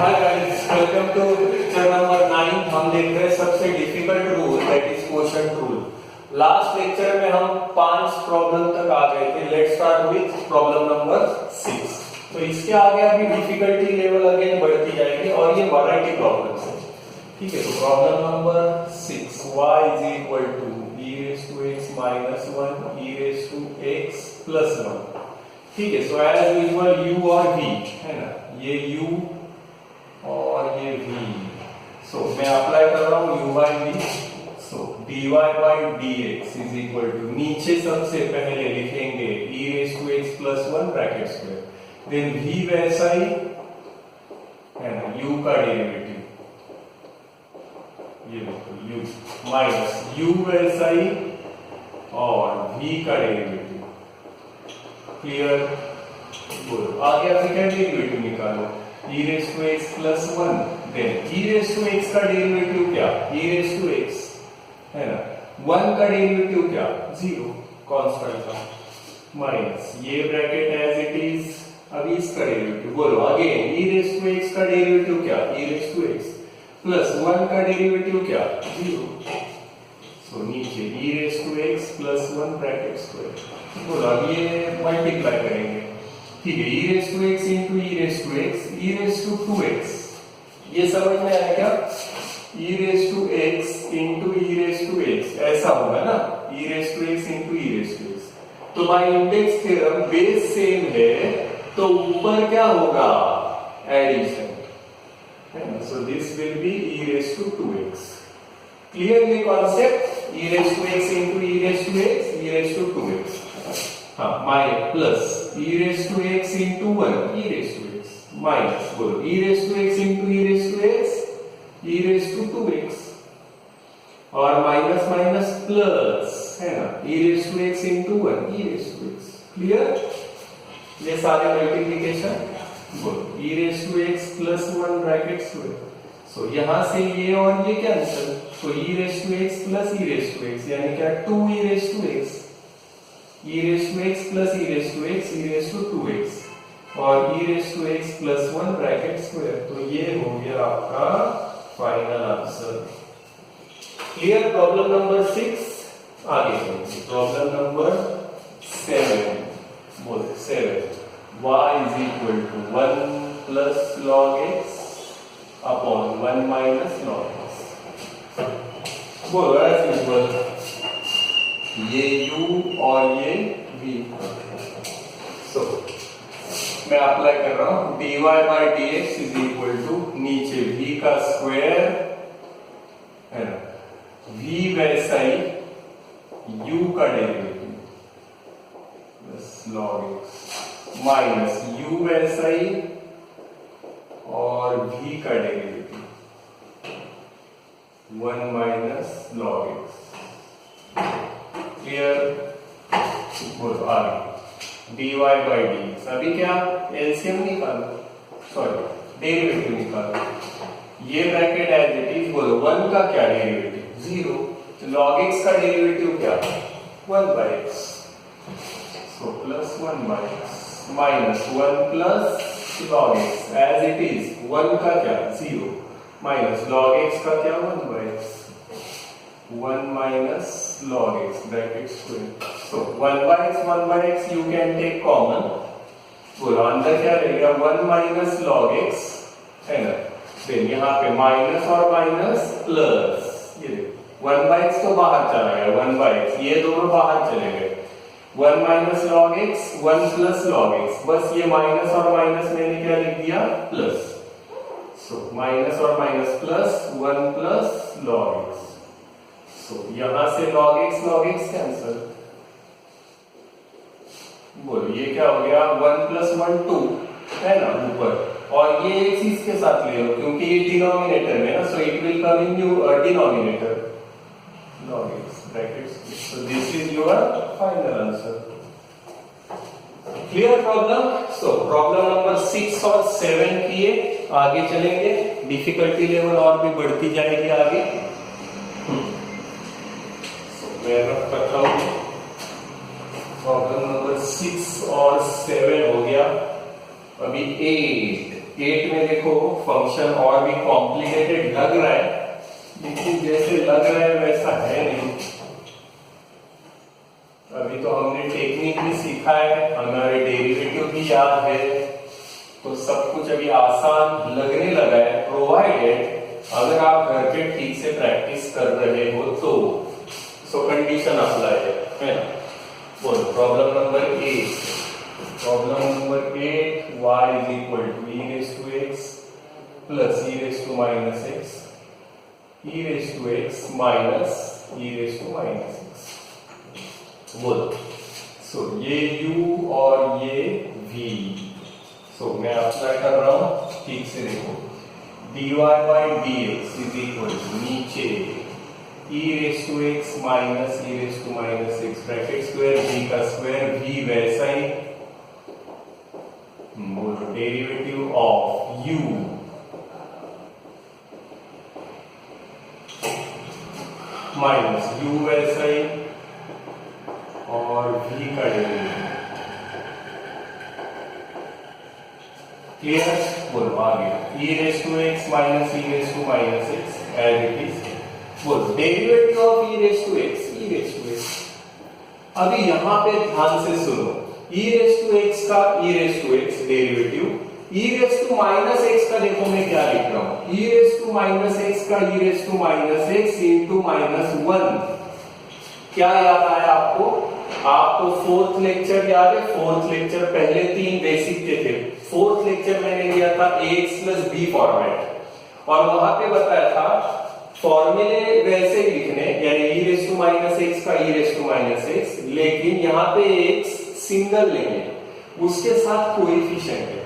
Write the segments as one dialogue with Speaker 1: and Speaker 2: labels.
Speaker 1: Hi guys, welcome to lecture number 9। हम देख रहे हैं सबसे difficult rule, that is quotient rule. Last lecture में हम 5 प्रॉब्लम तक आ गए थे। Let's start with problem number 6। तो इसके आगे अभी डिफिकल्टी लेवल अगेन बढ़ती जाएगी और ये वैरायटी प्रॉब्लम्स है। ठीक है, तो problem number 6, y is equal to e raise to x minus 1 e raise to x plus 1। ठीक है, सो एज यूजुअल u और v है ना, ये u और ये v। सो मैं अप्लाई कर रहा हूं u by v। So dy by dx is equal to, नीचे सबसे पहले लिखेंगे e raise to x plus 1 bracket square, then v वैसा ही है ना, u का डेरिवेटिव ये देखो u माइनस u वैसा ही और v का डेरिवेटिव। क्लियर? बोलो आगे आप क्या डेरिवेटिव निकालो, e raise to x plus 1, then e raise to x का डेरिवेटिव क्या, e रेज़ टू x है ना, 1 का डेरिवेटिव क्या, 0 कांस्टेंट का, माइनस ये ब्रैकेट एज इट इज। अभी इसका डेरिवेटिव बोलो again, e raise to x का डेरिवेटिव क्या, e raise to x plus 1 का डेरिवेटिव क्या, 0। सो नीचे e raise to x plus 1 bracket square. बोलो अब ये मल्टीप्लाई करेंगे। ठीक है, e raise to x into e raise to x, e raise to 2x, ये समझ में आया क्या, e raise to x into e raise to x ऐसा होगा ना, e raise to x into e raise to x। तो by index theorem base same है तो ऊपर क्या होगा, एडिशन है ना। So this will be e raise to 2x। Clear ये concept, e raise to x into e raise to x, e raise to 2x, हाँ minus plus e raise to x into 1 e raise to x, minus बोलो e raise to x into e raise to x, e raise to 2x, और minus minus plus है ना, e raise to x into 1 e raise to x। Clear? ये सारे multiplication बोलो e raise to x plus 1 bracket square. So यहां से ये और ये कैंसिल, तो e raise to x plus e raise to x यानी क्या, 2 e raise to x, e raise to x plus e raise to x, e raise to 2x और e raise to x plus 1 bracket square. तो ये हो गया आपका final answer. Clear? Problem number 6 आगे चलते, प्रॉब्लम नंबर 7। बोले 7, y is equal to 1 plus log x upon 1 minus log x। बोलो एज यूजुअल ये u और ये v। सो मैं अप्लाई कर रहा हूं, dy by dx is equal to, नीचे v का स्क्वायर है ना, v वैसा ही u का derivative plus log x minus u वैसा ही और v का derivative 1 minus log x। Clear? बोलो आगे dy बाई dx, अभी क्या एलसीएम निकालो, सॉरी डेरिवेटिव निकालो। ये ब्रैकेट एज इट इज, बोलो 1 का क्या डेरिवेटिव, 0, तो log x का डेरिवेटिव क्या, 1 by x, so plus 1 by x minus 1 plus log x as it is, 1 का क्या 0 माइनस log x का क्या 1 by x, 1 minus log x bracket square। So 1 by x you can take common। बोलो अंदर क्या रहेगा, 1 minus log x है ना, फिर यहाँ पे माइनस और माइनस प्लस, ये 1 by x तो बाहर चला गया, 1 by x ये दोनों बाहर चले गए, 1 minus log x 1 plus log x, बस ये माइनस और माइनस मैंने क्या लिख दिया, प्लस। सो माइनस और minus plus 1 plus log x। So, यहां से log x कैंसल। बोलो ये क्या हो गया, 1 प्लस 1 2 है ना ऊपर, और ये x इसके साथ ले लो क्योंकि ये डिनोमिनेटर में ना, so it will come in denominator log x brackets. So this is your final answer. Clear problem? So problem number 6 और 7 किए, आगे चलेंगे, डिफिकल्टी लेवल और भी बढ़ती जाएगी आगे। मैं रखता हूं, प्रॉब्लम नंबर 6 और 7 हो गया, अभी 8 8 में देखो फंक्शन और भी कॉम्प्लिकेटेड लग रहा है, लेकिन जैसे लग रहा है वैसा है नहीं। अभी तो हमने टेक्निक भी सीखा है, हमारे डेरिवेटिव भी याद है, तो सब कुछ अभी आसान लगने लगा है, प्रोवाइडेड अगर आप घर पे ठीक से प्रैक्टिस कर रहे हो तो। सो कंडीशन अप्लाई है ना। बोलो problem number 8। Problem number 8, y is equal to e raised to x plus e raised to minus x, e raised to x minus e raised to minus x। बोलो सो ये u और ये v, सो मैं apply कर रहा हूं, ठीक से देखो। dy by dx is equal to नीचे e raised to x minus e raised to minus x bracket square v का स्क्वायर, v वैसा ही, बोलो derivative of u minus u वैसा ही और v का डेरिवेटिव। क्लियर? बोलो आगे e raised to x minus e raised to minus x as it is। बोलो derivative of e raised to x, e raised to x। अभी यहां पे ध्यान से सुनो, e raised to x का e raised to x derivative, e raised to minus x का देखो मैं क्या लिख रहा हूं, e raised to minus x का e raised to minus x into minus 1। क्या याद आया आपको? आपको फोर्थ लेक्चर याद है? फोर्थ लेक्चर पहले 3 बेसिक के थे, फोर्थ लेक्चर मैंने लिया था ax plus b फॉर्मेट, और वहां पे बताया था फॉर्मूले वैसे ही लिखने, यानी e raised to minus x का e raised to minus x, लेकिन यहाँ पे x सिंगल लेंगे, उसके साथ कोएफिशिएंट है,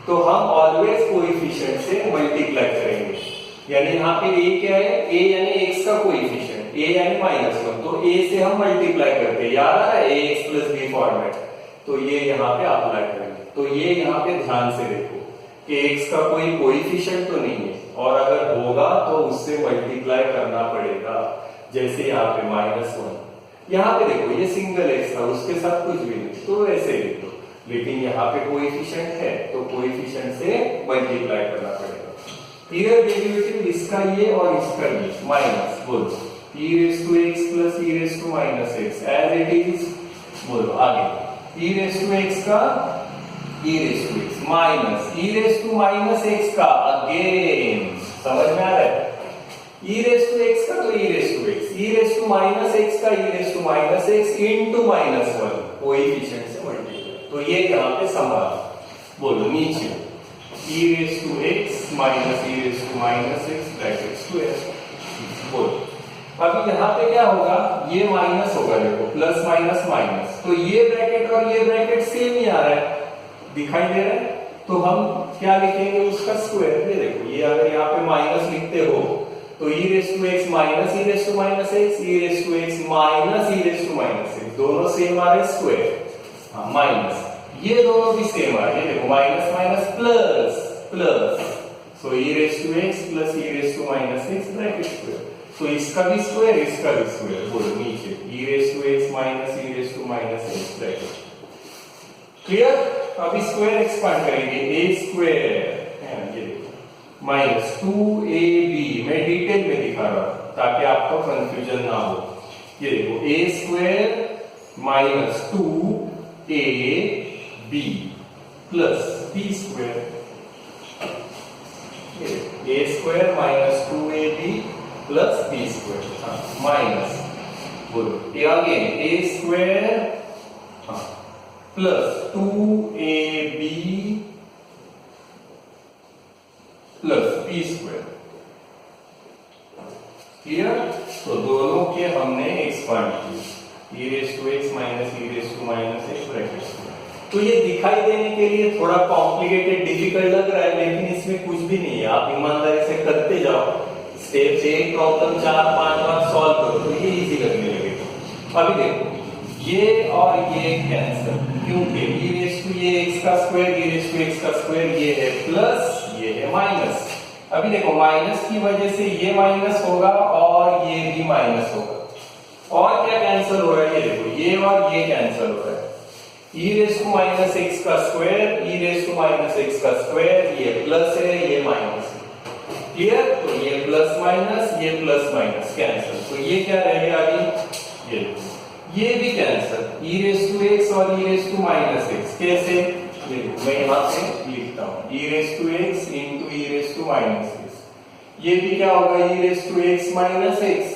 Speaker 1: तो हम ऑलवेज कोएफिशिएंट से मल्टीप्लाई करेंगे। यानी यहाँ पे a क्या है? a यानी x का कोएफिशिएंट, a यानी -1, तो a से हम मल्टीप्लाई करते, याद आ रहा है ax plus b फॉर्मेट, तो ये यहाँ पे अप्लाई करेंगे। तो ये यहाँ पे ध्यान से देखो कि x का कोई कोएफिशिएंट तो नहीं है, और अगर होगा तो उससे मल्टीप्लाई करना पड़ेगा, जैसे यहाँ पे -1, यहाँ पे देखो ये सिंगल x था, उसके साथ कुछ भी नहीं, तो ऐसे लिख दो, लेकिन यहाँ पे कोएफिशिएंट है तो कोएफिशिएंट से मल्टीप्लाई करना पड़ेगा। क्लियर? डेरिवेटिव इसका ये और इसका ये माइनस, बोलो e raised to x plus e raised to minus x as it is। बोलो आगे e raised to x का e raised to x minus e raised to minus x का, अगेन समझ में आ रहा है? e raised to x का तो e raised to x, e raised to minus x का e raised to minus x into -1, coefficient से multiply, तो ये यहाँ पे संभाल। बोलो नीचे e raised to x minus e raised to minus x bracket square. बोलो अभी यहाँ पे क्या होगा? ये माइनस होगा, देखो प्लस माइनस माइनस, तो ये ब्रैकेट और ये ब्रैकेट सेम ही आ रहा है, दिखाई दे रहा है, तो हम क्या लिखेंगे? उसका स्क्वायर। ये देखो ये अगर यहाँ पे माइनस लिखते हो तो e raised to x minus e raised to minus x, e raised to x minus e raised to minus x, दोनों सेम आ रहे स्क्वायर, हाँ माइनस, ये दोनों भी सेम आ रहे हैं, देखो minus minus plus plus, so e raised to x plus e raised to minus x bracket square, तो इसका भी स्क्वायर इसका भी स्क्वायर। बोलो नीचे e raised to x minus e raised to minus x bracket. Clear? अभी square expand करेंगे, a square है ये देखो माइनस 2ab, मैं डिटेल में दिखा रहा हूं ताकि आपको कंफ्यूजन ना हो। ये देखो a square minus 2ab plus b square, a square minus 2ab plus B square, minus, बोलो ये again A square plus 2ab plus B square. Clear? तो दोनों के हमने एक्सपांड किए, e raised to x minus e raised to minus x bracket square. तो ये दिखाई देने के लिए थोड़ा कॉम्प्लिकेटेड डिफिकल्ट लग रहा है, लेकिन इसमें कुछ भी नहीं है, आप ईमानदारी से करते जाओ, स्टेप से एक प्रॉब्लम 4-5 बार सॉल्व करो तो ये इजी लगने लगेगा। अभी देखो ये और ये कैंसिल, क्योंकि e raised to ये x का square, e raised to x का स्क्वायर, ये है प्लस ये है माइनस। अभी देखो माइनस की वजह से ये माइनस होगा और ये भी माइनस होगा, और क्या कैंसिल हो रहा है? ये देखो ये और ये कैंसिल हो रहा है, e raise to minus X का square, e raise to minus X का स्क्वायर, ये प्लस है ये माइनस है, क्लियर। तो ये प्लस माइनस कैंसिल, तो ये क्या रहेगा अभी, ये भी cancel, e raise to x और e raise to minus x, कैसे, ये मैं यहां से लिखता हूं, e raise to x into e raise to minus x, ये भी क्या होगा, e raise to x minus x,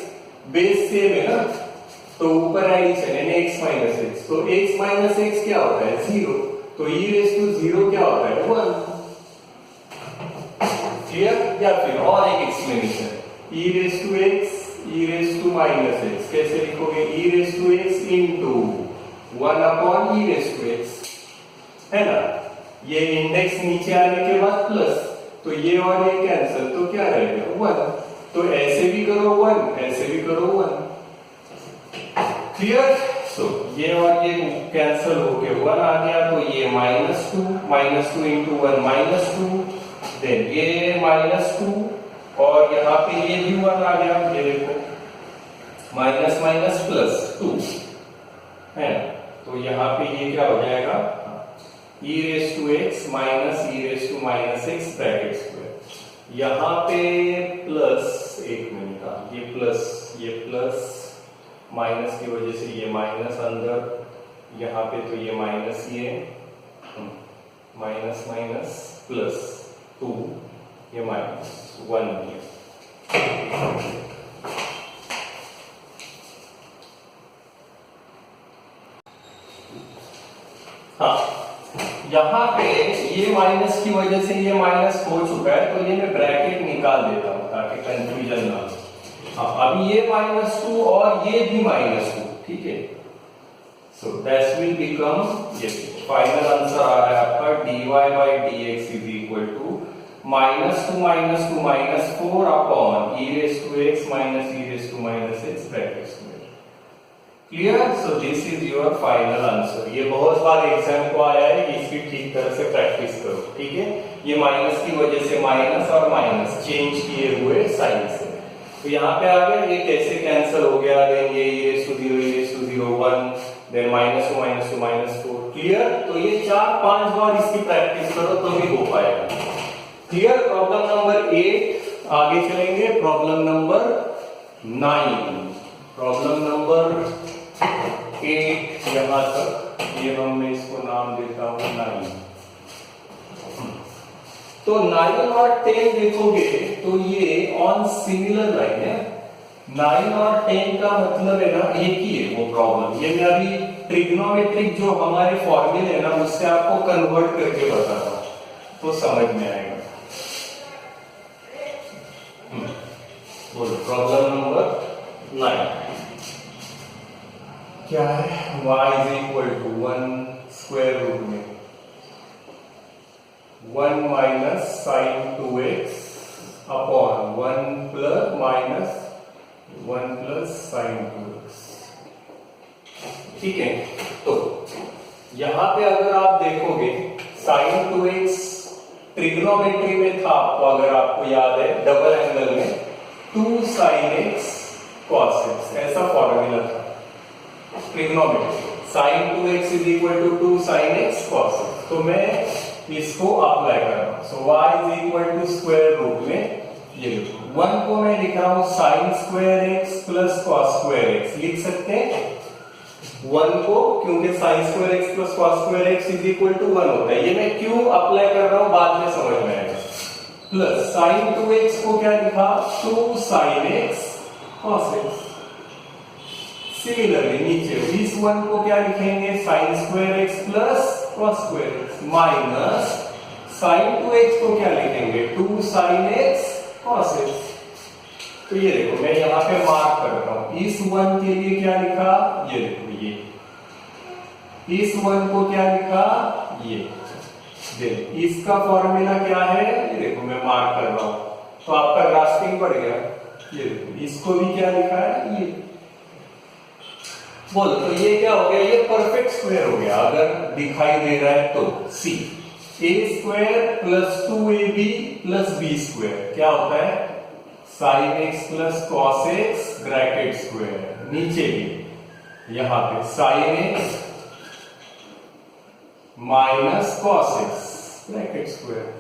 Speaker 1: base same है ना, तो ऊपर एडिशन है x माइनस एक्स, तो x माइनस एक्स क्या होता है, 0, तो e रेस टू 0 क्या होता है, 1, क्लियर। या फिर और एक explanation, e raise to x e raise to minus x, कैसे लिखोगे, e raise to x into 1 upon e raise to x, है ना, ये इंडेक्स नीचे आने के बाद प्लस, तो ये और ये कैंसिल, तो क्या रहेगा 1, तो ऐसे भी करो 1, ऐसे भी करो 1, क्लियर। सो ये और ये कैंसिल होके 1 आ गया, तो ये -2 इंटू 1 -2, देन ये -2 और यहाँ पे ये भी 1 आ गया, ये देखो माइनस माइनस प्लस 2 है, तो यहाँ पे ये क्या हो जाएगा, e raise to x minus e raise to minus x bracket square, यहाँ पे प्लस, एक मिनट का, ये प्लस माइनस की वजह से ये माइनस अंदर, यहाँ पे तो ये माइनस, ये माइनस माइनस प्लस 2, ये माइनस 1 है। हाँ, यहाँ पे ये माइनस की वजह से ये माइनस हो चुका है, तो ये मैं ब्रैकेट निकाल देता हूँ ताकि कंफ्यूजन ना हो। हाँ, अभी ये -2 और ये भी -2, ठीक है, सो दैट विल बिकम, ये फाइनल आंसर आ रहा है आपका dy by dx is equal to -2 -4 upon e raise to x minus e raise to minus x bracket square, clear. So this is your final answer. ये बहुत बार exam को आया है, इसकी ठीक तरह से प्रैक्टिस करो, ठीक है। ये माइनस की वजह से माइनस और माइनस चेंज किए हुए साइन से, तो यहाँ पे आ गया, ये कैसे कैंसिल हो गया, देन ये e raise to 0 1, then -2 clear. तो ये 4-5 बार इसकी प्रैक्टिस करो तो भी हो पाएगा, क्लियर। प्रॉब्लम नंबर 8 आगे चलेंगे, प्रॉब्लम नंबर 8 यहां तक, ये मैं इसको नाम देता हूं 9। तो 9 और 10 देखोगे तो ये ऑन सिमिलर लाइन है, 9 और 10 का मतलब है ना एक ही है वो प्रॉब्लम। ये मैं अभी ट्रिग्नोमेट्रिक जो हमारे फॉर्मूले है ना उससे आपको कन्वर्ट करके बताता हूं तो समझ में आएगा। बोलो प्रॉब्लम नंबर 9 क्या है, y is equal to 1 square root में 1 माइनस साइन 2x अपॉन 1 प्लस साइन 2x, ठीक है। तो यहां पे अगर आप देखोगे साइन 2x ट्रिग्नोमेट्री में था आपको, अगर आपको याद है डबल एंगल में 2 sin x cos x ऐसा फॉर्मूला था trigonometry, sin 2x is equal to 2 sin x cos x। तो मैं इसको अप्लाई कर रहा हूं, so y is equal to square root में ये 1 को मैं लिख रहा हूं sin square x plus cos square x, लिख सकते हैं 1 को, क्योंकि sin square x plus cos square x is equal to 1 होता है। ये मैं क्यों अप्लाई कर रहा हूं बाद में समझ में आएगा। प्लस sin 2x को क्या लिखा 2 sin x cos x। Similarly नीचे इस 1 को क्या लिखेंगे sin square x plus cos square x minus sin 2x को क्या लिखेंगे 2 sin x cos x। तो ये देखो मैं यहाँ पे मार्क कर रहा हूं, इस 1 के लिए क्या लिखा, ये देखो ये, इस 1 को क्या लिखा ये, देखो इसका फॉर्मूला क्या है, ये देखो मैं मार्क कर रहा हूं तो आपका ग्रास्पिंग बढ़ गया। ये देखो इसको भी क्या लिखा है ये, बोलो तो ये क्या हो गया, ये परफेक्ट स्क्वायर हो गया अगर दिखाई दे रहा है तो। सी a square plus 2ab plus b square क्या होता है sin x plus cos x bracket square, नीचे भी यहां पे sin x minus cos x bracket square,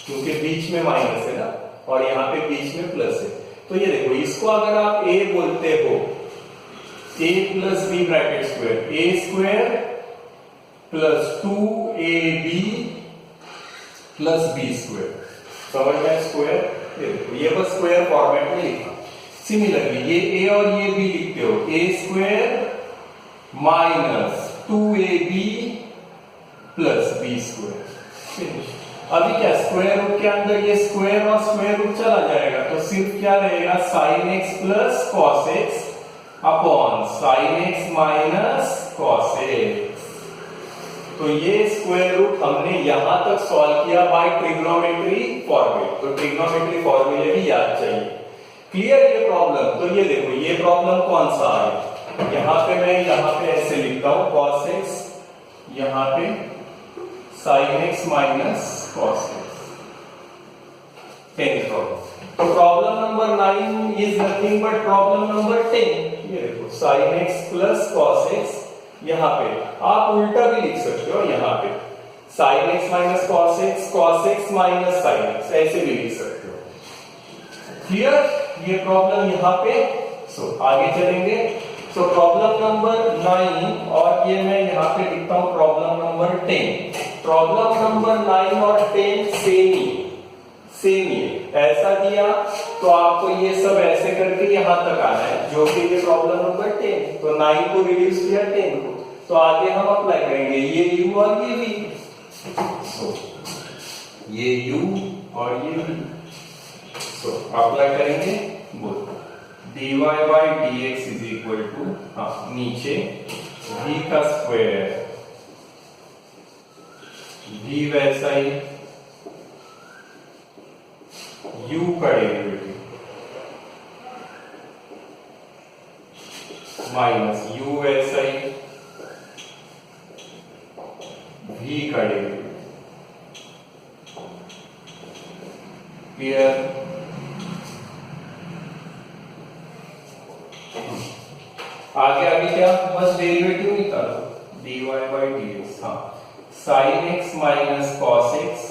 Speaker 1: क्योंकि बीच में माइनस है ना और यहाँ पे बीच में प्लस है। तो ये देखो, इसको अगर आप a बोलते हो, a plus b bracket square, a square plus 2ab plus B square, समझ में स्क्वायर, ये बस स्क्वायर फॉर्मेट में लिखा। सिमिलरली ये a और ये b लिखते हो, a square minus 2ab plus B square, finish. अभी क्या, स्क्वायर रूट के अंदर ये स्क्वायर और स्क्वायर रूट चला जाएगा, तो सिर्फ क्या रहेगा, sine x plus cos x upon sine X minus cos x. तो ये स्क्वायर रूट हमने यहां तक सॉल्व किया बाय ट्रिग्नोमेट्री फॉर्मूले। तो ट्रिग्नोमेट्री फॉर्मूले भी याद चाहिए। क्लियर ये प्रॉब्लम? तो ये देखो, ये प्रॉब्लम कौन सा है, यहां पे मैं यहां पे ऐसे लिखता हूं, कॉस एक्स, यहां पे sine X minus cos x। 10th problem. तो problem number 9 is nothing but problem number 10। ये देखो, sin x plus cos x, यहाँ पे आप उल्टा भी लिख सकते हो, यहाँ पे sin x minus cos x minus sin x, ऐसे भी लिख सकते हो। क्लियर ये प्रॉब्लम यहाँ पे। सो आगे चलेंगे। सो प्रॉब्लम नंबर 9 और ये मैं यहाँ पे लिखता हूँ प्रॉब्लम नंबर 10। प्रॉब्लम नंबर 9 और 10 सेम ही ऐसा दिया, तो आपको ये सब ऐसे करके यहां तक आना है, जो कि ये प्रॉब्लम नंबर 10। तो 9 को रिड्यूस किया 10 को, तो आगे हम अप्लाई करेंगे ये u और ये v। सो ये u और ये v, सो अप्लाई करेंगे बोल dy by dx is equal to, नीचे v का स्क्वायर, v वैसा ही, u का डेरिवेटिव माइनस u वैसा ही, v का डेरिवेटिव। क्लियर? आगे आगे क्या, बस डेरिवेटिव निकालो, dy by dx। sin x minus cos x,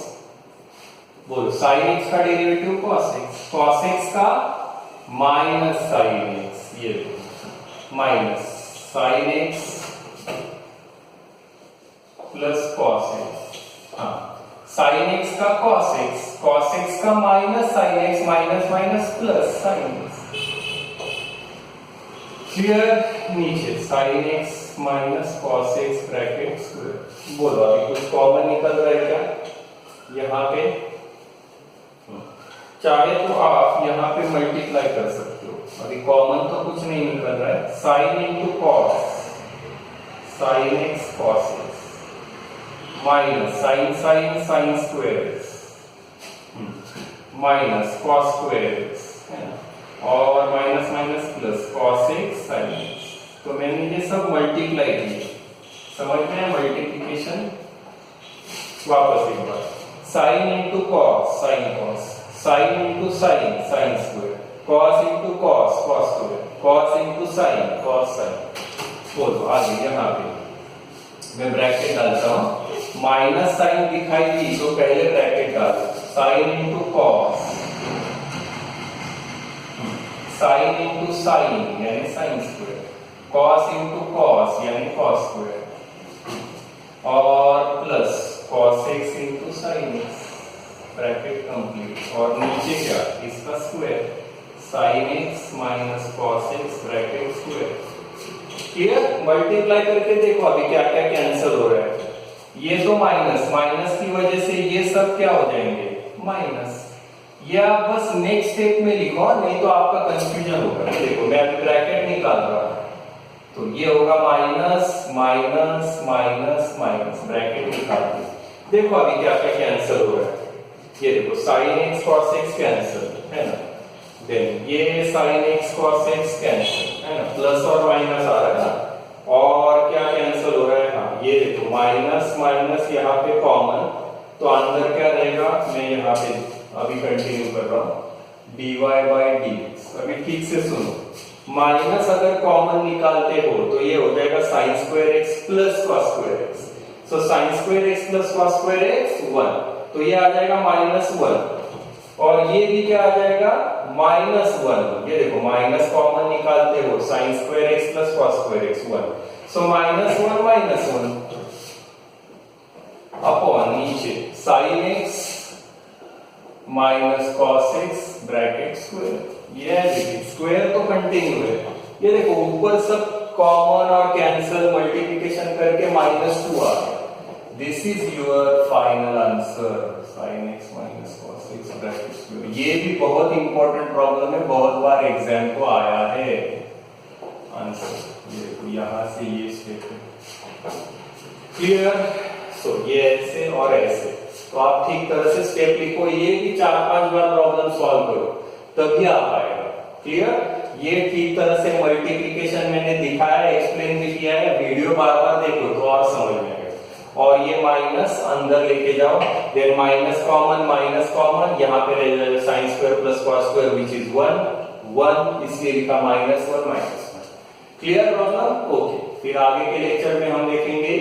Speaker 1: बोलो sin x का डेरिवेटिव cos x का माइनस sin x, ये minus sin x plus cos x, sin x का cos x का minus sin x, minus minus plus sin x। Clear? नीचे sin x minus cos x bracket square. बोलो अभी कुछ common निकल रहा है क्या यहाँ पे? चाहे तो आप यहाँ पे मल्टीप्लाई कर सकते हो, अभी कॉमन तो कुछ नहीं निकल रहा है। sin into cos, sin x cos x minus sin square x minus cos square x, है ना, और minus minus plus cos x sin x। तो मैंने ये सब मल्टीप्लाई किए, समझ में मल्टीप्लिकेशन। वापस एक बार, sin into cos sin cos, sin into sin sin square, cos into cos cos square, cos into sin cos sin। बोलो आगे यहाँ पे मैं ब्रैकेट डालता हूँ, माइनस साइन दिखाई दी तो पहले ब्रैकेट डालो, sin into cos, sin into sin यानी sin square, cos into cos यानी cos स्क्वायर, और plus cos x into sin x, bracket complete. और नीचे क्या, इसका square, sin x minus cos x bracket square. Clear? Multiply करके देखो अभी क्या क्या कैंसिल हो रहा है। ये तो माइनस की वजह से ये सब क्या हो जाएंगे, माइनस। ये आप बस नेक्स्ट स्टेप में लिखो, नहीं तो आपका कंफ्यूजन होगा। देखो मैं अभी ब्रैकेट निकाल रहा हूं, तो ये होगा minus minus minus minus, bracket निकाल दो। देखो अभी क्या क्या कैंसिल हो रहा है। ये देखो sin x cos x cancel, है ना, देन ये sin x cos x cancel, है ना, प्लस और माइनस आ रहा है ना, और क्या कैंसिल हो रहा है, हाँ ये देखो माइनस माइनस यहाँ पे कॉमन, तो अंदर क्या रहेगा, मैं यहाँ पे अभी कंटिन्यू कर रहा हूँ, dy by dx। अभी ठीक से सुनो, माइनस अगर कॉमन निकालते हो तो ये हो जाएगा sin square x plus cos square x। So sine square x plus cos square x 1, तो ये आ जाएगा -1 और ये भी क्या आ जाएगा -1। ये देखो माइनस कॉमन निकालते हो, sine square x plus cos square x 1, सो -1 अपॉन नीचे sign X minus cos x bracket square. ये देखिए स्क्वायर तो कंटिन्यू है, ये देखो ऊपर सब कॉमन और कैंसिल मल्टीप्लिकेशन करके -2 आ गया। This is your final answer, sin x minus cos x bracket square. ये भी बहुत इंपॉर्टेंट प्रॉब्लम है, बहुत बार एग्जाम को आया है आंसर। ये देखो यहां से ये स्टेप है, क्लियर। सो ये ऐसे और ऐसे, तो आप ठीक तरह से स्टेप लिखो, ये भी 4-5 बार प्रॉब्लम सॉल्व करो तभी आ पाएगा, क्लियर। ये ठीक तरह से मल्टीप्लिकेशन मैंने दिखाया, एक्सप्लेन भी किया है, वीडियो बार-बार देखो तो और समझ में आएगा। और ये माइनस अंदर लेके जाओ, देन माइनस कॉमन, यहाँ पे रह जाएगा sine square plus cos square which is 1, इसलिए लिखा -1 -1। Clear problem? ओके, फिर आगे के लेक्चर में हम देखेंगे